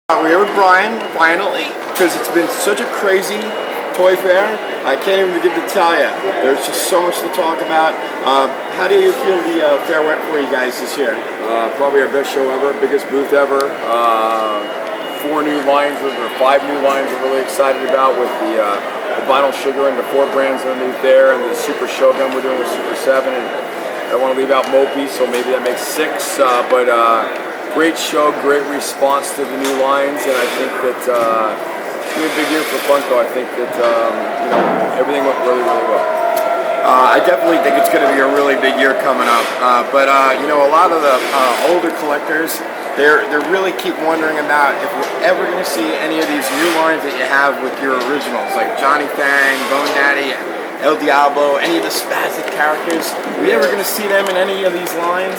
We're here with Brian, finally, because it's been such a crazy toy fair. I can't even begin to tell you. There's just so much to talk about. How do you feel the fair went for you guys this year? Probably our best show ever, biggest booth ever. 4 new lines, or 5 new lines we're really excited about with the vinyl sugar and the 4 brands underneath there, and the Super Shogun we're doing with Super 7. And I don't want to leave out Mopi, so maybe that makes 6. Great show, great response to the new lines, and I think that it's been a big year for Funko. I think that everything went really, really well. I definitely think it's going to be a really big year coming up. A lot of the older collectors, they really keep wondering about if we're ever going to see any of these new lines that you have with your originals, like Johnny Fang, Bone Daddy, El Diablo, any of the spastic characters. Are we ever going to see them in any of these lines?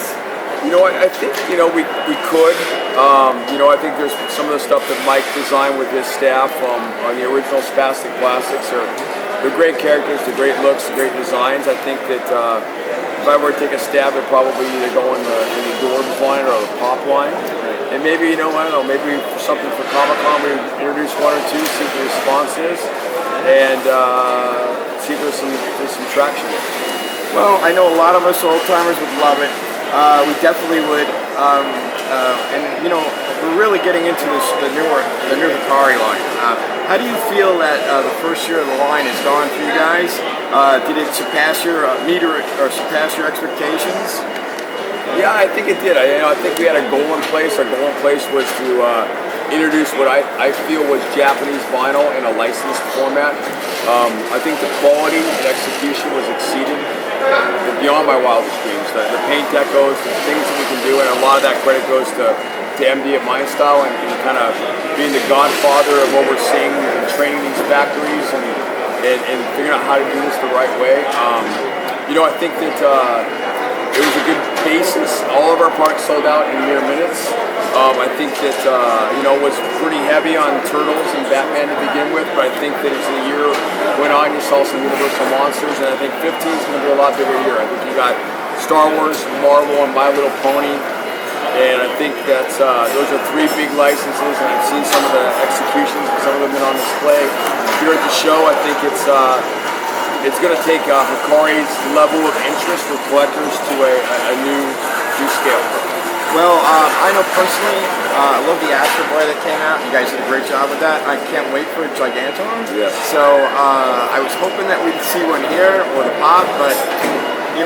You know what, I think, we could. I think there's some of the stuff that Mike designed with his staff on the original Spastic Classics. They're great characters, they're great looks, great designs. I think that if I were to take a stab, it'd probably either go in the Dorbs line or the Pop line. And maybe, I don't know, maybe for something for Comic-Con, we introduce 1 or 2, see what the response is, and see if there's some traction there. Well, I know a lot of us old-timers would love it. We definitely would, we're really getting into the new Hikari line. How do you feel that the first year of the line has gone for you guys? Did it surpass your surpass your expectations? Yeah, I think it did. I think we had a goal in place. Our goal in place was to introduce what I feel was Japanese vinyl in a licensed format. I think the quality and execution was exceeded beyond my wildest dreams. The paint decos, the things that we can do, and a lot of that credit goes to MD at Mind Style and kind of being the godfather of overseeing and training these factories and figuring out how to do this the right way. I think that it was a good basis. All of our products sold out in mere minutes. I think that it was pretty heavy on Turtles and Batman to begin with, but I think that as the year went on, you saw some Universal monsters, and I think 15 is going to be a lot bigger year. I think you got Star Wars, Marvel, and My Little Pony, and I think that those are 3 big licenses, and I've seen some of the executions, and some of them have been on display here at the show. I think it's going to take Hikari's level of interest for collectors to a new scale. Well, I know personally, I love the Astro Boy that came out. You guys did a great job with that. I can't wait for Gigantor. Yeah. So I was hoping that we'd see one here or the Pop, but you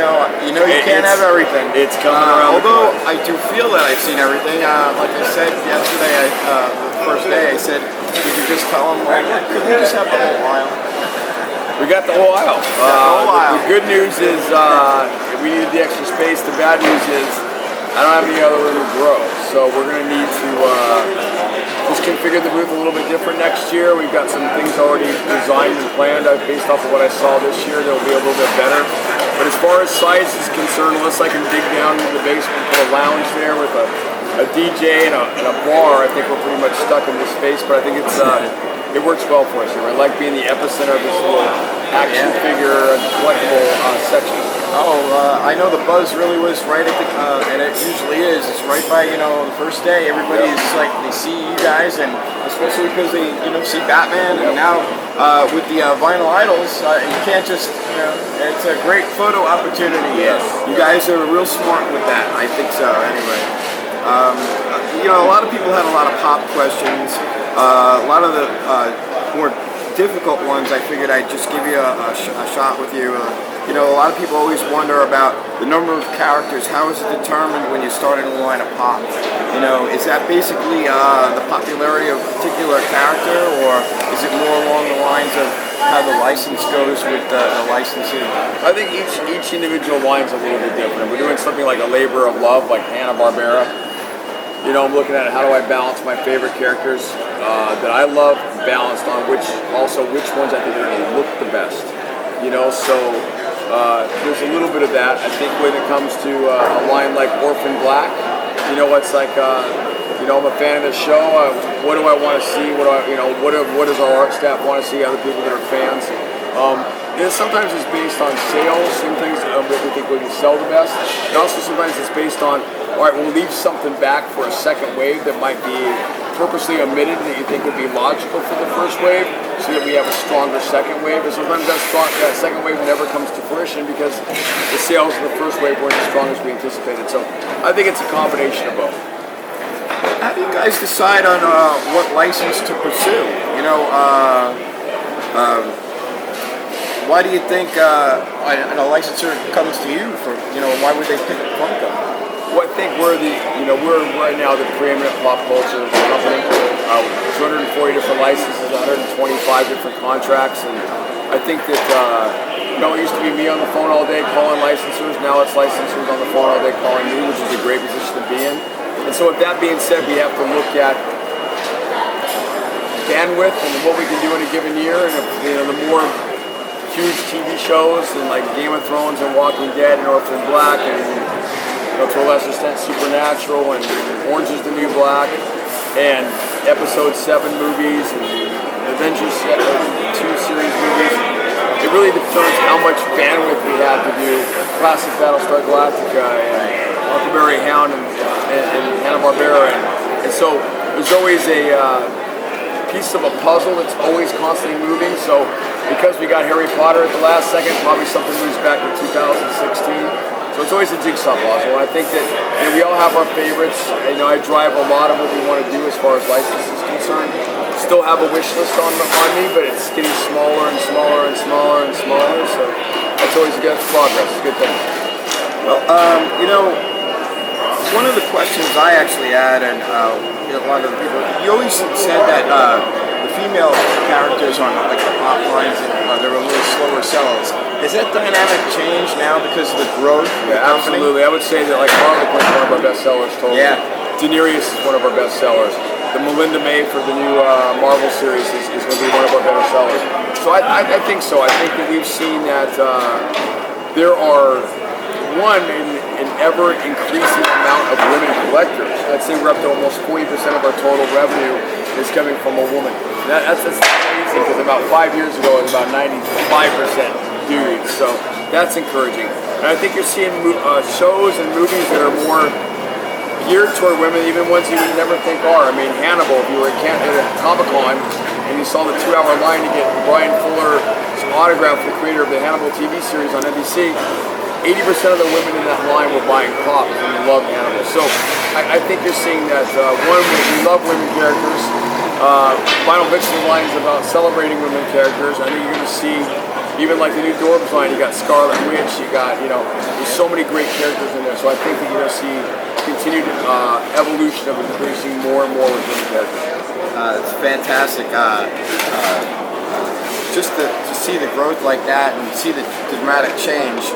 can't have everything. It's coming around. Although I do feel that I've seen everything. Like I said yesterday, the first day, I said, "Did you just tell them, could we just have the whole aisle?" We got the whole aisle. The good news is we needed the extra space. The bad news is I don't have any other room to grow. So we're going to need to just configure the booth a little bit different next year. We've got some things already designed and planned based off of what I saw this year. They'll be a little bit better. But as far as size is concerned, unless I can dig down into the basement and put a lounge there with a DJ and a bar, I think we're pretty much stuck in this space. But I think it works well for us here. I like being the epicenter of this little action figure and collectible section. I know the buzz really was right at the, and it usually is. It's right by, the first day. Everybody's like, they see you guys, and especially because they, see Batman, and now with the vinyl idols, you can't just, it's a great photo opportunity. Yes. You guys are real smart with that. I think so. Anyway, a lot of people had a lot of Pop questions. A lot of the more difficult ones, I figured I'd just give you a shot with you. A lot of people always wonder about the number of characters. How is it determined when you start in a line of Pop? Is that basically the popularity of a particular character, or is it more along the lines of how the license goes with the licensing? I think each individual line's a little bit different. We're doing something like a labor of love, like Hanna-Barbera. I'm looking at how do I balance my favorite characters that I love, balanced on which ones I think are going to look the best. So there's a little bit of that. I think when it comes to a line like Orphan Black, it's like I'm a fan of the show. What do I want to see? What does our art staff want to see? Other people that are fans. Sometimes it's based on sales. Some things what we think we can sell the best. And also sometimes it's based on, all right, we'll leave something back for a second wave that might be purposely omitted that you think would be logical for the first wave, so that we have a stronger second wave. And sometimes that second wave never comes to fruition because the sales of the first wave weren't as strong as we anticipated. So I think it's a combination of both. How do you guys decide on what license to pursue? You know, why do you think a licensor comes to you for, you know, why would they pick Funko? Well, I think we're right now the preeminent pop culture company. 240 different licenses, 125 different contracts, and I think that it used to be me on the phone all day calling licensors. Now it's licensors on the phone all day calling me, which is a great position to be in. And so, with that being said, we have to look at bandwidth and what we can do in a given year, and the more huge TV shows and like Game of Thrones and Walking Dead and Orphan Black and to a lesser extent Supernatural and Orange is the New Black and Episode 7 movies and Avengers 2 series movies. It really determines how much bandwidth we have to do classic Battlestar Galactica and Huckleberry Hound and Hanna-Barbera. And so there's always a piece of a puzzle that's always constantly moving. So because we got Harry Potter at the last second, probably something moves back to 2016. So it's always a jigsaw puzzle. And I think that we all have our favorites. I drive a lot of what we want to do as far as license is concerned. Still have a wish list on me, but it's getting smaller and smaller and smaller and smaller. So that's always good progress. It's a good thing. Well, one of the questions I actually had, and a lot of the people, you always said that the female characters on like the pop lines, they were a little slower sellers. Has that dynamic changed now because of the growth of the company? Absolutely. I would say that like Harley Quinn is one of our best sellers totally. Yeah. Daenerys is one of our best sellers. The Melinda May for the new Marvel series is going to be one of our better sellers. So I think so. I think that we've seen that there are an ever increasing amount of women collectors. I'd say we're up to almost 40% of our total revenue is coming from a woman. That's crazy because about 5 years ago it was about 95% dudes. So that's encouraging. And I think you're seeing shows and movies that are more geared toward women, even ones you would never think are. I mean, Hannibal, if you were at Comic-Con and you saw the 2-hour line to get Brian Fuller's autograph for the creator of the Hannibal TV series on NBC, 80% of the women in that line were buying pops and they love Hannibal. So I think you're seeing that, we love women characters. Final Vixen line is about celebrating women characters. I think you're going to see, even like the new Dorbs line, you got Scarlet Witch, you got, there's so many great characters in there. So I think that you're going to see continued evolution of increasing more and more with women characters. It's fantastic. Just to see the growth like that and see the dramatic change,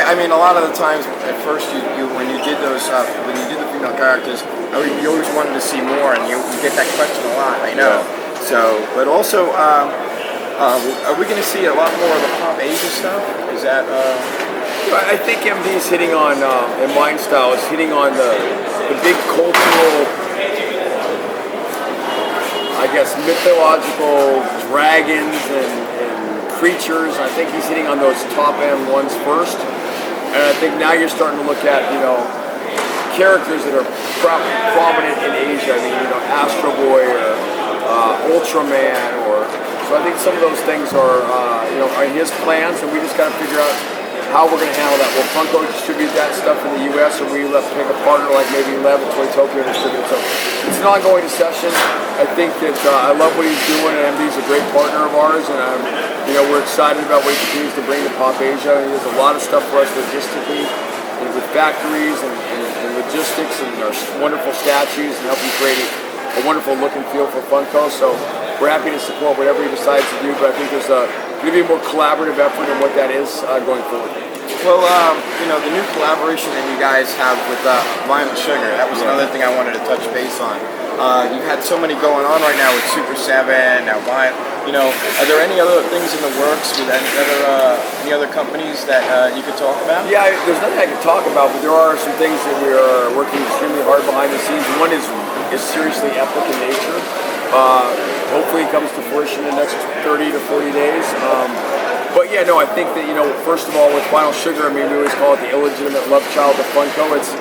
I mean, a lot of the times at first when you did those when you did the female characters, you always wanted to see more, and you get that question a lot. I know. Yeah. So, but also, are we going to see a lot more of the Pop Asia stuff? Is that? I think MD's hitting on, and Mind Style is hitting on the big cultural, I guess, mythological dragons and creatures. I think he's hitting on those top end ones first. And I think now you're starting to look at, characters that are prominent in Asia. I mean, Astro Boy or Ultraman, so I think some of those things are in his plans, and we just got to figure out how we're going to handle that. Will Funko distribute that stuff in the U.S., or we pick a partner like maybe Lev and Toytopia and distribute it? So it's an ongoing discussion. I think that I love what he's doing, and MD's a great partner of ours, and we're excited about what he continues to bring to Pop Asia. He does a lot of stuff for us logistically, and with factories and logistics and our wonderful statues, and helping create a wonderful look and feel for Funko. So we're happy to support whatever he decides to do, but I think there's going to be a more collaborative effort in what that is going forward. Well, the new collaboration that you guys have with Vinyl Sugar, that was another thing I wanted to touch base on. You've had so many going on right now with Super 7, now Vinyl. Are there any other things in the works with any other companies that you could talk about? Yeah, there's nothing I can talk about, but there are some things that we are working extremely hard behind the scenes. One is seriously epic in nature. Hopefully it comes to fruition in the next 30 to 40 days. But yeah, no, I think that, first of all, with Vinyl Sugar, I mean, we always call it the illegitimate love child of Funko. It's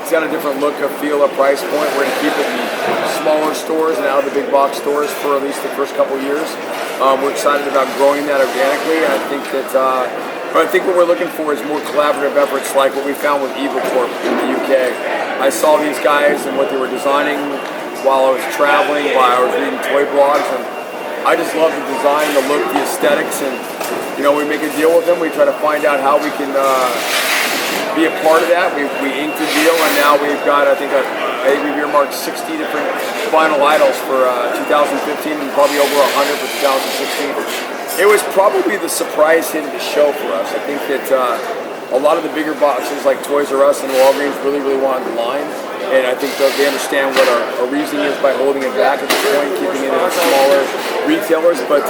It's got a different look, a feel, a price point. We're going to keep it in smaller stores and out of the big box stores for at least the first couple of years. We're excited about growing that organically, and I think that. But I think what we're looking for is more collaborative efforts like what we found with Evil Corp in the UK. I saw these guys and what they were designing while I was traveling, while I was reading toy blogs, and I just love the design, the look, the aesthetics, and we make a deal with them. We try to find out how we can be a part of that. We inked a deal, and now we've got, I think we've earmarked 60 different vinyl idols for 2015 and probably over 100 for 2016. It was probably the surprise hit of the show for us. I think that a lot of the bigger boxes like Toys R Us and Walgreens really wanted the line, and I think that they understand what our reasoning is by holding it back at this point, keeping it in smaller retailers. But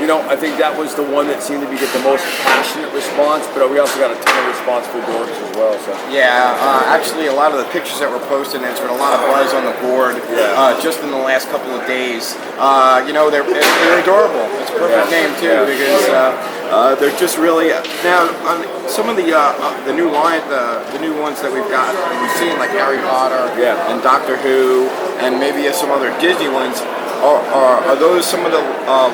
I think that was the one that seemed to get the most passionate response, but we also got a ton of response for Dorks as well. So yeah, actually a lot of the pictures that were posted, and there's been a lot of buzz on the board just in the last couple of days. They're adorable. It's a perfect name too, because they're just really now on some of the new line, the new ones that we've got. We've seen like Harry Potter and Doctor Who, and maybe some other Disney ones. Are those some of the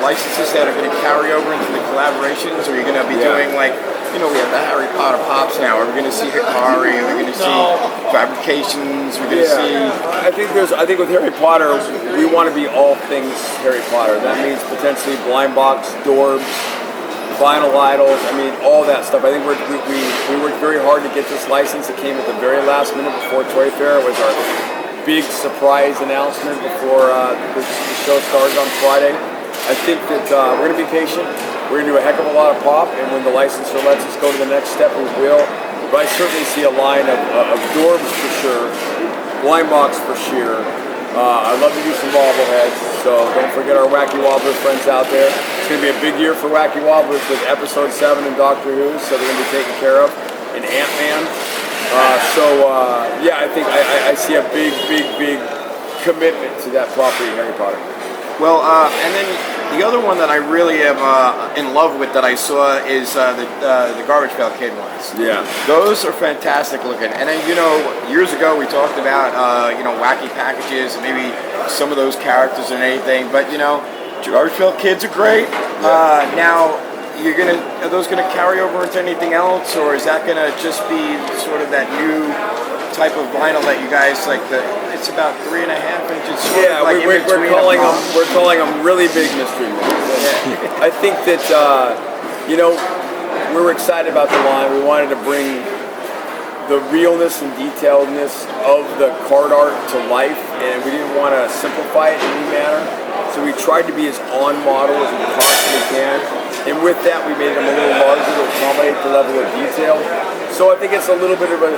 licenses that are going to carry over into the collaborations? Or are you going to be doing like, we have the Harry Potter pops now. Are we going to see Hikari? Are we going to see fabrications? We're going to see. I think with Harry Potter, we want to be all things Harry Potter. That means potentially blind box, Dorbs, vinyl idols. I mean, all that stuff. I think we worked very hard to get this license. It came at the very last minute before Toy Fair. It was our big surprise announcement before the show started on Friday. I think that we're going to be patient. We're going to do a heck of a lot of pop, and when the licensor lets us go to the next step, we will. But I certainly see a line of Dorbs for sure, blind box for sure. I'd love to do some bobbleheads, so don't forget our Wacky Wobbler friends out there. It's going to be a big year for Wacky Wobblers with Episode 7 and Doctor Who, so they're going to be taken care of, and Ant-Man. I think I see a big commitment to that property, Harry Potter. Well, and then the other one that I really am in love with that I saw is the Garbage Pail Kid ones. Yeah. Those are fantastic looking. And then, years ago we talked about, wacky packages and maybe some of those characters and anything. But, Garbage Pail Kids are great. Now, are those gonna carry over into anything else, or is that gonna just be sort of that new type of vinyl that you guys like? It's about 3.5 inches. Yeah, we're calling them really big mystery movies. I think that we were excited about the line. We wanted to bring the realness and detailedness of the card art to life, and we didn't want to simplify it in any manner. So we tried to be as on model as we possibly can. And with that, we made them a little larger to accommodate the level of detail. So I think it's a little bit of a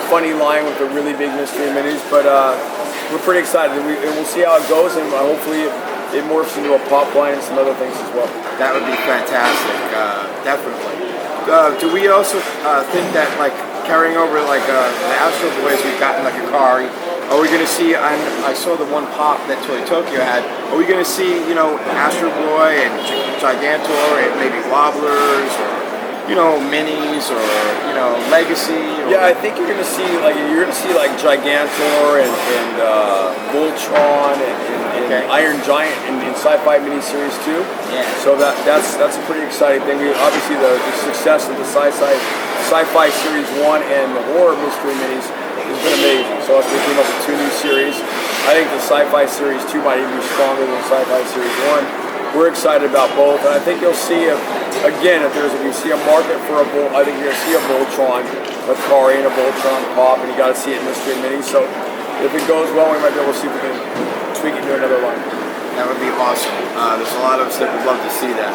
funny line with the really big mystery minis, but we're pretty excited. And we'll see how it goes, and hopefully it morphs into a pop line and some other things as well. That would be fantastic, definitely. Do we also think that like carrying over like the Astro Boys we've gotten like Hikari? Are we going to see, I saw the one pop that Toy Tokyo had, are we going to see, Astro Boy and Gigantor and maybe Wobblers or, minis or, Legacy? Or, I think you're going to see like Gigantor and Voltron and Iron Giant in Sci-Fi miniseries too. Yeah. So that's a pretty exciting thing. Obviously the success of the Sci-Fi Series 1 and the horror mystery minis has been amazing. So we came up with 2 new series. I think the Sci-Fi Series 2 might even be stronger than Sci-Fi Series 1. We're excited about both, and I think you'll see, if you see a market for I think you're going to see a Voltron, a Hikari and a Voltron pop, and you got to see it in mystery minis. So if it goes well, we might be able to see if we can tweak it to another line. That would be awesome. There's a lot of us that would love to see that.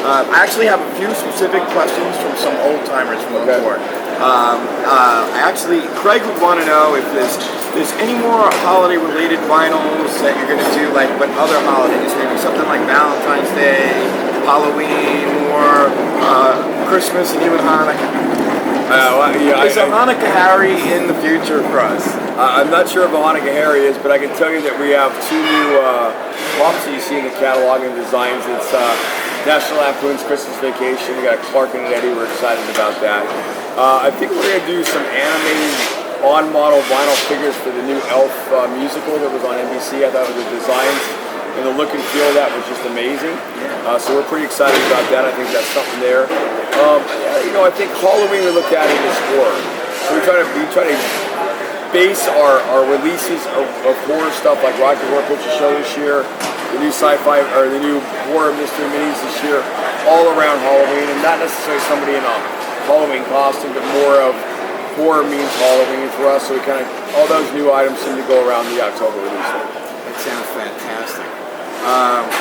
I actually have a few specific questions from some old timers from the board. Craig would want to know if there's any more holiday-related vinyls that you're going to do, like but other holidays, maybe something like Valentine's Day, Halloween, or Christmas, and even Hanukkah. Is a Hanukkah Harry in the future for us? I'm not sure if a Hanukkah Harry is, but I can tell you that we have 2 new pops that you see in the catalog and designs. It's National Lampoon's Christmas Vacation. We got Clark and Eddie. We're excited about that. I think we're going to do some animated on-model vinyl figures for the new Elf musical that was on NBC. I thought the designs and the look and feel of that was just amazing. So we're pretty excited about that. I think that's something there. I think Halloween we look at it as horror. So we try to base our releases of horror stuff like Rocky Horror Picture Show this year, the new sci-fi or the new horror mystery minis this year, all around Halloween, and not necessarily somebody in a Halloween costume, but more of horror means Halloween for us. So we kind of all those new items seem to go around the October release. That sounds fantastic.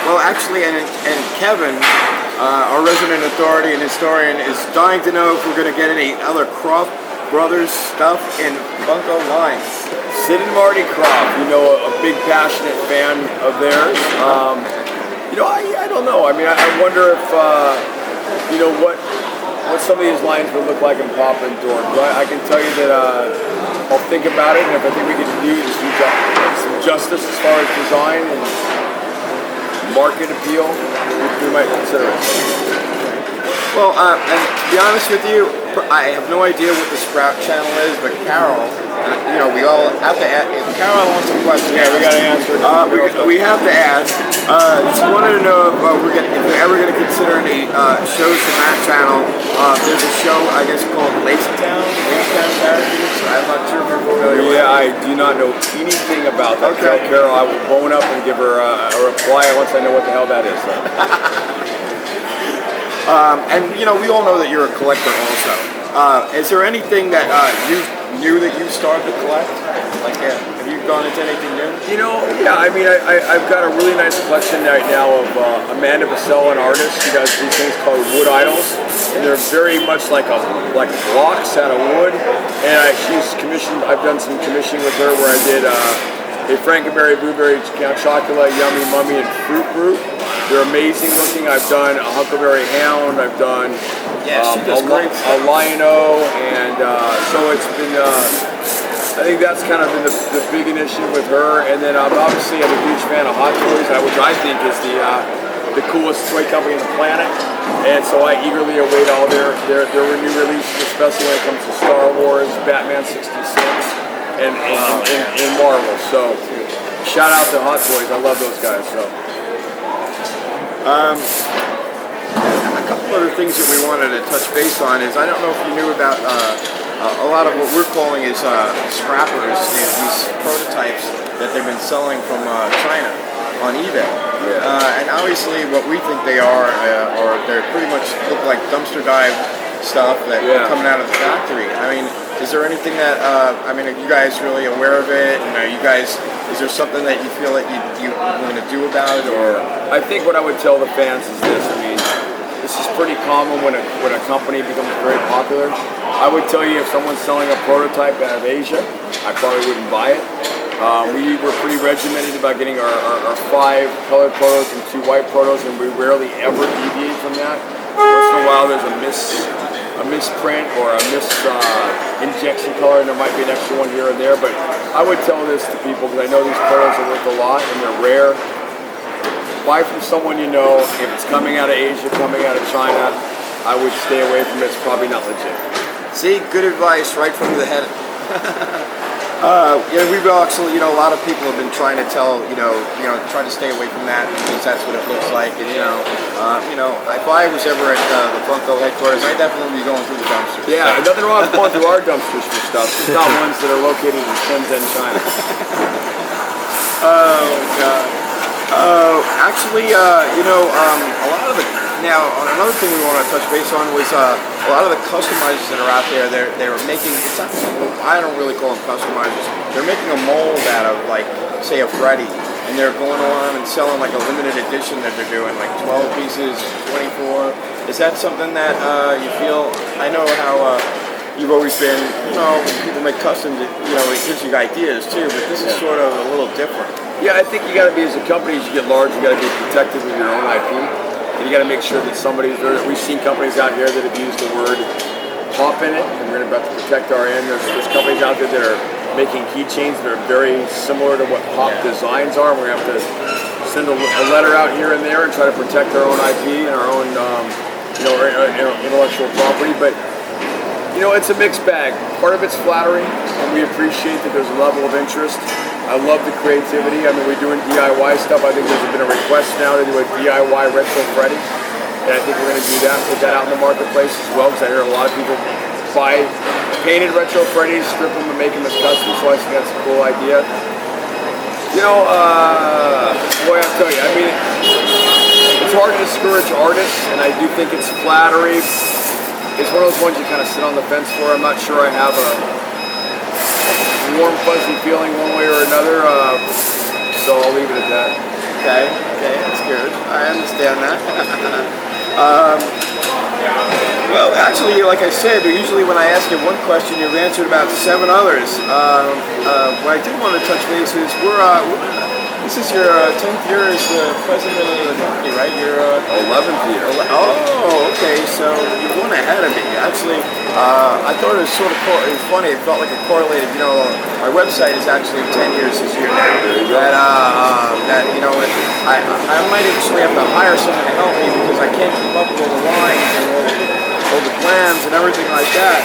Well, actually, and Kevin, our resident authority and historian, is dying to know if we're going to get any other Croft Brothers stuff in Funko lines. Sid and Marty Croft, a big passionate fan of theirs. I don't know. I mean, I wonder if what some of these lines would look like in Pop and Dork. I can tell you that I'll think about it, and if I think we can do some justice as far as design and market appeal, we might consider it. Well, and to be honest with you, I have no idea what the Sprout channel is, but Carol, we all have to add. If Carol wants a question, yeah, we got to answer it. We have to add. Just wanted to know if we're ever going to consider any shows from that channel. There's a show, I guess, called Lacetown Characters. I'm not sure if you're familiar with it. Yeah, I do not know anything about that. Okay. So, Carol, I will phone up and give her a reply once I know what the hell that is. And we all know that you're a collector also. Is there anything that you knew that you started to collect? Like, have you gone into anything new? Yeah. I mean, I've got a really nice collection right now of Amanda Bassell, an artist. She does these things called wood idols, and they're very much like blocks out of wood. And she's commissioned. I've done some commissioning with her where I did a Frankenberry, Blueberry, Count Chocula, Yummy Mummy, and Fruit Brute. They're amazing looking. I've done a Huckleberry Hound. I've done a Lion-O, and so it's been. I think that's kind of been the big initiative with her. And then obviously I'm a huge fan of Hot Toys, which I think is the coolest toy company on the planet. And so I eagerly await all their new releases, especially when it comes to Star Wars, Batman '66, and Marvel. So shout out to Hot Toys. I love those guys. So. A couple other things that we wanted to touch base on is, I don't know if you knew about a lot of what we're calling is scrappers, these prototypes that they've been selling from China on eBay. Yeah. And obviously what we think they are they're pretty much look like dumpster dive stuff that are coming out of the factory. I mean, is there anything that, are you guys really aware of it? And is there something that you feel that you want to do about it? Or I think what I would tell the fans is this. I mean, this is pretty common when a company becomes very popular. I would tell you if someone's selling a prototype out of Asia, I probably wouldn't buy it. We were pretty regimented about getting our 5 colored protos and 2 white protos, and we rarely ever deviate from that. Once in a while there's a misprint or a injection color, and there might be an extra one here and there, but I would tell this to people because I know these protos are worth a lot and they're rare. Buy from someone you know. If it's coming out of Asia, coming out of China, I would stay away from it. It's probably not legit. See, good advice right from the head. We've actually, a lot of people have been trying to tell, try to stay away from that because that's what it looks like. And if I was ever at the Funko headquarters, I'd definitely be going through the dumpsters. Yeah, nothing wrong with going through our dumpsters for stuff. It's not ones that are located in Shenzhen, China. Oh God. Actually, a lot of the another thing we want to touch base on was a lot of the customizers that are out there. They're making, it's not, I don't really call them customizers. They're making a mold out of, like, say a Freddy, and they're going on and selling like a limited edition that they're doing, like 12 pieces, 24. Is that something that you feel? I know how you've always been, people make customs. It gives you ideas too, but this is sort of a little different. Yeah, I think you got to be, as a company, as you get large, you got to be protective of your own IP. And you got to make sure that we've seen companies out here that have used the word pop in it, and we're going to have to protect our end. There's companies out there that are making keychains that are very similar to what pop designs are. We're going to have to send a letter out here and there and try to protect our own IP and our own intellectual property. But You know, it's a mixed bag. Part of it's flattering, and we appreciate that there's a level of interest. I love the creativity. I mean, we're doing DIY stuff. I think there's been a request now to do a DIY retro Freddy, and I think we're going to do that, put that out in the marketplace as well, because I hear a lot of people buy painted retro Freddys, strip them, and make them as custom, so I think that's a cool idea. You know, boy, I'll tell you, I mean, it's hard to discourage artists, and I do think it's flattery. It's one of those ones you kind of sit on the fence for. I'm not sure I have a warm, fuzzy feeling one way or another, so I'll leave it at that. Okay, that's good. I understand that. Well, actually, like I said, usually when I ask you one question, you've answered about 7 others. What I did want to touch base is this is your 10th year as the president of the company, right? Your 11th year. Oh, okay. So you're one ahead of me. Actually, I thought it was sort of it was funny. It felt like it correlated. You know, my website is actually 10 years this year now. That you know, I might actually have to hire someone to help me because I can't keep up with all the lines and all the plans and everything like that.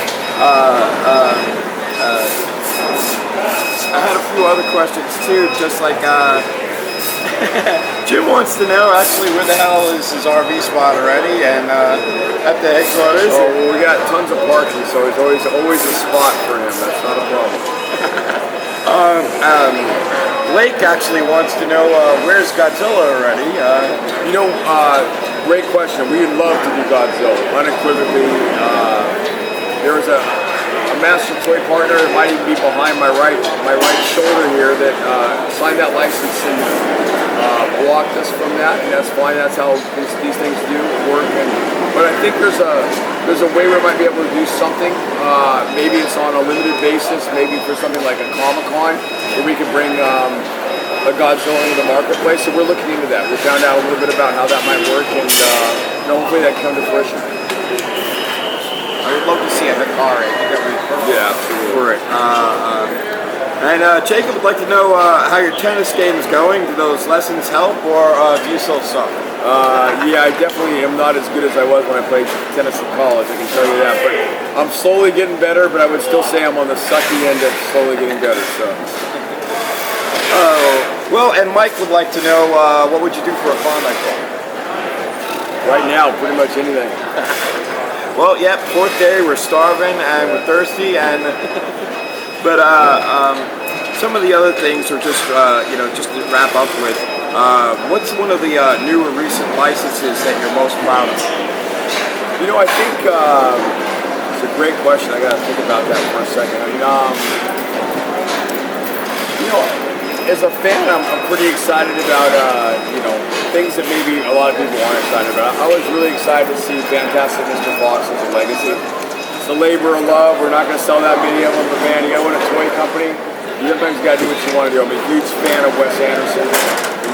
I had a few other questions too, just like Jim wants to know actually where the hell is his RV spot already, and at the headquarters. Oh, well, we got tons of parking, so there's always a spot for him. That's not a problem. Blake actually wants to know where's Godzilla already. You know, great question. We'd love to do Godzilla, unequivocally. There was a master toy partner, it might even be behind my right shoulder here, that signed that license and blocked us from that, and that's fine. That's how these things do work. But I think there's a way we might be able to do something. Maybe it's on a limited basis. Maybe for something like a Comic-Con, where we could bring a Godzilla into the marketplace. So we're looking into that. We found out a little bit about how that might work, and hopefully that can come to fruition. I would love to see a Hikari. I think that would be perfect. Yeah, absolutely. For it. And Jacob would like to know how your tennis game is going. Do those lessons help, or do you still suck? Yeah, I definitely am not as good as I was when I played tennis in college, I can tell you that. But I'm slowly getting better, but I would still say I'm on the sucky end of slowly getting better. So. Well, and Mike would like to know what would you do for a Klondike bar? Right now, pretty much anything. Well, yep, 4th day, we're starving and we're thirsty, but some of the other things are just, just to wrap up with, what's one of the new or recent licenses that you're most proud of? You know, I think it's a great question. I got to think about that for a second. I mean, as a fan, I'm pretty excited about, things that maybe a lot of people aren't excited about. I was really excited to see Fantastic Mr. Fox as a legacy. It's a labor of love. We're not going to sell that many of them, but man, you got to own a toy company. You sometimes got to do what you want to do. I'm a huge fan of Wes Anderson.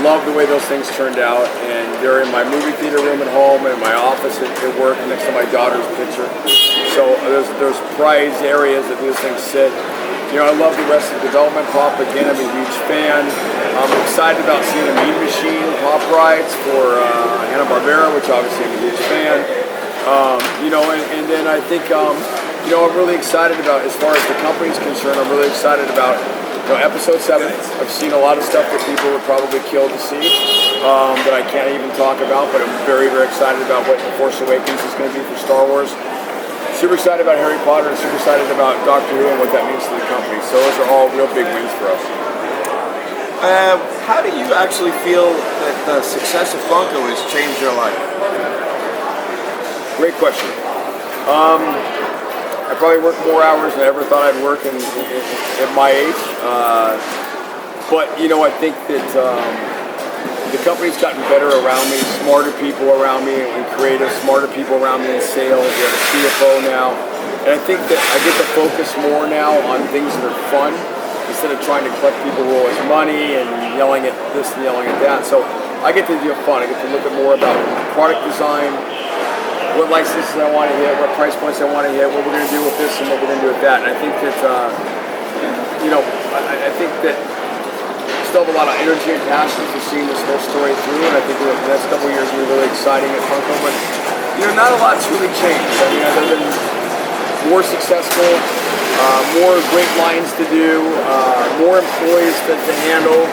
Love the way those things turned out, and they're in my movie theater room at home and in my office at work next to my daughter's picture. So there's prized areas that these things sit. You know, I love the rest of the development pop. Again, I'm a huge fan. I'm excited about seeing a Mean Machine pop rights for Hanna-Barbera, which obviously I'm a huge fan. And then I think, I'm really excited about, as far as the company's concerned, I'm really excited about episode 7. I've seen a lot of stuff that people would probably kill to see that I can't even talk about, but I'm very, very excited about what The Force Awakens is going to be for Star Wars. Super excited about Harry Potter and super excited about Doctor Who and what that means to the company. So those are all real big wins for us. How do you actually feel that the success of Funko has changed your life? Great question. I probably work more hours than I ever thought I'd work at my age. But I think that the company's gotten better around me, smarter people around me in creative, smarter people around me in sales. We have a CFO now. And I think that I get to focus more now on things that are fun instead of trying to collect people who owe us money and yelling at this and yelling at that. So I get to do fun. I get to look at more about product design, what licenses I want to hit, what price points I want to hit, what we're going to do with this and what we're going to do with that. And I think that, I think that still have a lot of energy and passion for seeing this whole story through, and I think the next couple of years will be really exciting at Funko. But not a lot's really changed. I mean, other than more successful, more great lines to do, more employees to handle,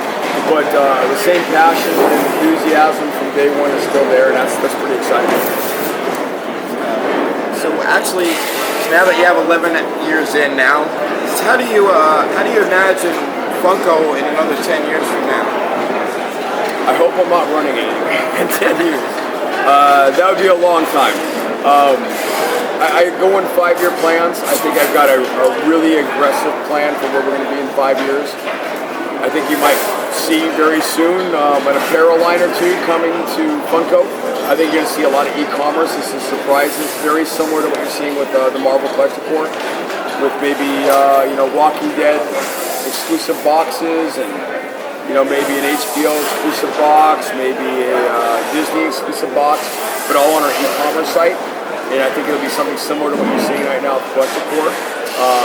but the same passion and enthusiasm from day one is still there, and that's pretty exciting. So actually, now that you have 11 years in now, how do you imagine Funko in another 10 years from now? I hope I'm not running it in 10 years. That would be a long time. I go in 5-year plans. I think I've got a really aggressive plan for where we're going to be in 5 years. I think you might see very soon an apparel line or two coming to Funko. I think you're going to see a lot of e-commerce and some surprises, very similar to what you're seeing with the Marvel Collector Corps, with maybe Walking Dead exclusive boxes and maybe an HBO exclusive box, maybe a Disney exclusive box, but all on our e-commerce site. And I think it'll be something similar to what you're seeing right now at the Collector Corps.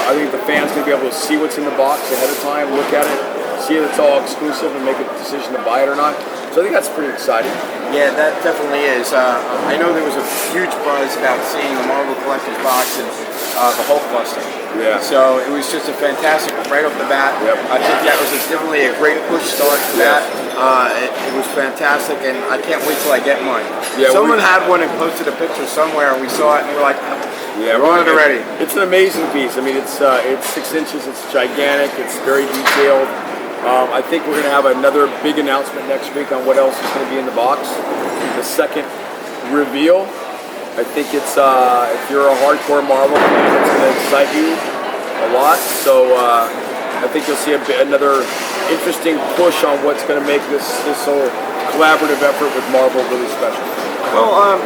I think the fans going to be able to see what's in the box ahead of time, look at it, see if it's all exclusive, and make a decision to buy it or not. So I think that's pretty exciting. Yeah, that definitely is. I know there was a huge buzz about seeing the Marvel Collector's box and the Hulk Buster. Yeah. So it was just a fantastic right off the bat. Yep. I think that was definitely a great push start to that. It was fantastic, and I can't wait till I get mine. Yeah, someone had one and posted a picture somewhere, and we saw it, and we're like, yeah, we're on it already. It's an amazing piece. I mean, it's 6 inches. It's gigantic. It's very detailed. I think we're going to have another big announcement next week on what else is going to be in the box. The second reveal. I think it's if you're a hardcore Marvel fan, it's going to excite you a lot. So I think you'll see another interesting push on what's going to make this whole collaborative effort with Marvel really special. Well, I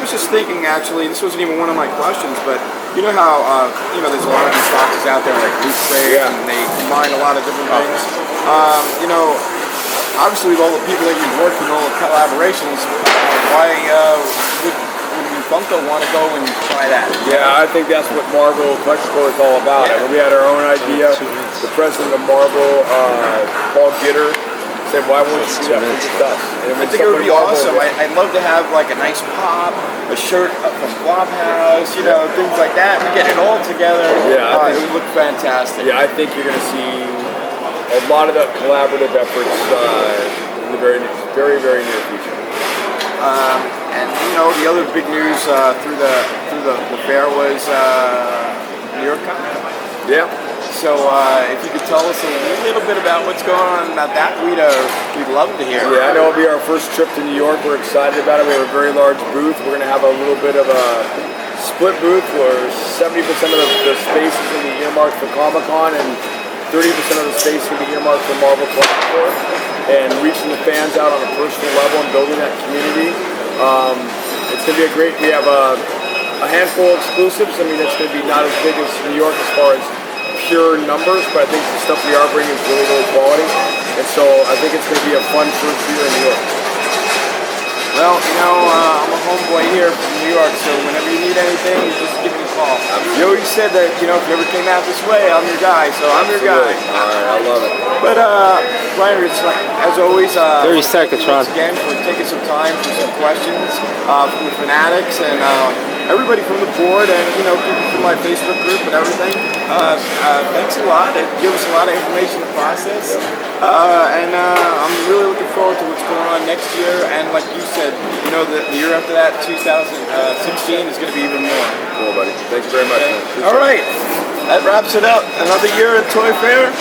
was just thinking, actually, this wasn't even one of my questions, but you know how, there's a lot of these boxes out there like Loot Crate, and they combine a lot of different things. Obviously with all the people that you've worked with, all the collaborations, why would Funko want to go and try that? Yeah, I think that's what Marvel Collector Corps is all about. Yeah. I mean, we had our own idea. The president of Marvel, Paul Gitter, said, why won't you do that for just us? I think it would be awesome. I'd love to have like a nice pop, a shirt from Blobhouse, things like that. We get it all together. Yeah, it would look fantastic. Yeah, I think you're going to see a lot of the collaborative efforts in the very, very, very near future. And the other big news through the fair was New York Comic Con. Yeah. So if you could tell us a little bit about what's going on about that, we'd love to hear. Yeah, I know it'll be our first trip to New York. We're excited about it. We have a very large booth. We're going to have a little bit of a split booth where 70% of the space is going to be earmarked for Comic-Con and 30% of the space is going to be earmarked for Marvel Collector Corps, and reaching the fans out on a personal level and building that community. It's going to be we have a handful of exclusives. I mean, it's going to be not as big as New York as far as pure numbers, but I think the stuff we are bringing is really, really quality. And so I think it's going to be a fun first year in New York. Well, I'm a homeboy here from New York, so whenever you need anything, just give me a call. You always said that, if you ever came out this way, I'm your guy, so I'm your guy. All right, I love it. But, Ryan, as always, 30 seconds, Ron. Once again, for taking some time for some questions from the fanatics and everybody from the board and, people from my Facebook group and everything. Thanks a lot. It gives us a lot of information to process. And I'm really looking forward to what's going on next year. And like you said, the year after that, 2016, is going to be even more. Cool, buddy. Thank you very much. All right. That wraps it up. Another year at Toy Fair.